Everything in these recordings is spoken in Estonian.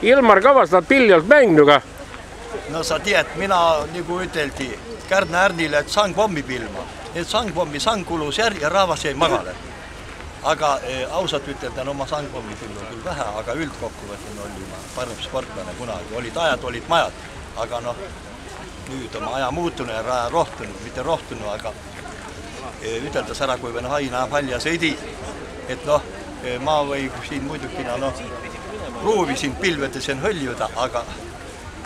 Ilmar Kavastab pilli olnud mänginud ka? No sa tead, mina nagu üteldi Kärna Ärnile, et sangpommi pilma. Et sangpommi sang kulus ja rahvas jäi magale. Aga ausalt ütelda, no ma sangpommi pilma küll vähe, aga üldkokkuvõttel oli ma parem sportlane kunagi. Olid ajad, olid majad, aga noh, nüüd on aja muutunud ja raja rohtunud, mitte rohtunud, aga ütelda Särakuiven haina palja sõidi. Et noh, ma või siin muidugi proovisin pilvedes en hõljuda, aga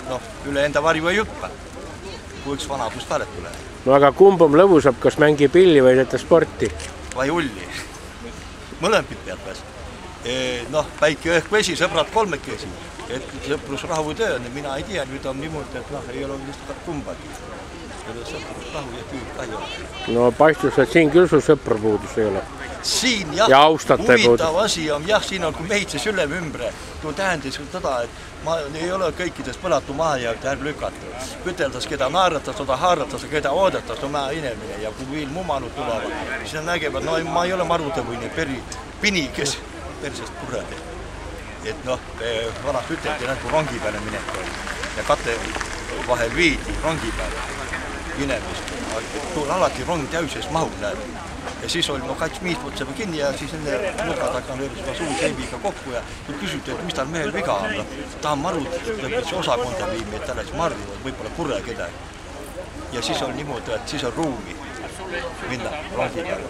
noh, üle enda varju ei hüppa, kui üks vanadus päret tule. No aga kumb on lõbusab, kas mängi pilli või teete sporti? Vai ulli. Mõlempid pead pääs. Noh, päike õhk vesi, sõbrad kolmekesi. Et sõprus rahu töö, mina ei tea, nüüd on niimoodi, et noh, ei ole lihtsalt kumbagi. Sõprus rahu ja küül ka ei ole. No paistus, et siin küll su sõpra puudus ei ole. Siin jah, ja huvitav asi on, jah, siin on, kui meid siis ülem ümbre, tuu tähendis seda, et ma ei ole kõikidest põlatu maha ja ärb lükata. Üteldas, keda naeratas, seda haaratas, keda oodatas, no mä inimene ja kui veel mumanud tulevad, siis nad nägevad, no ma ei ole marutavõine pini, kes persest purrade. Et noh, vanast üteldi, kui rongi peale minek oli ja kate vahel viidi rongi peale inimest. Tuul alati rong täuses mahub näed. Ja siis oli kats miisputsema kinni ja siis nende nurga taga lööbis ma suu seibiga kokku ja küsiti, et mis tal mehel viga on. Ta on marutud, lõpuks osakonda viimi, et ta oleks marru, võib-olla kurre kedagi. Ja siis on niimoodi, et siis on ruumi minna rongi peale.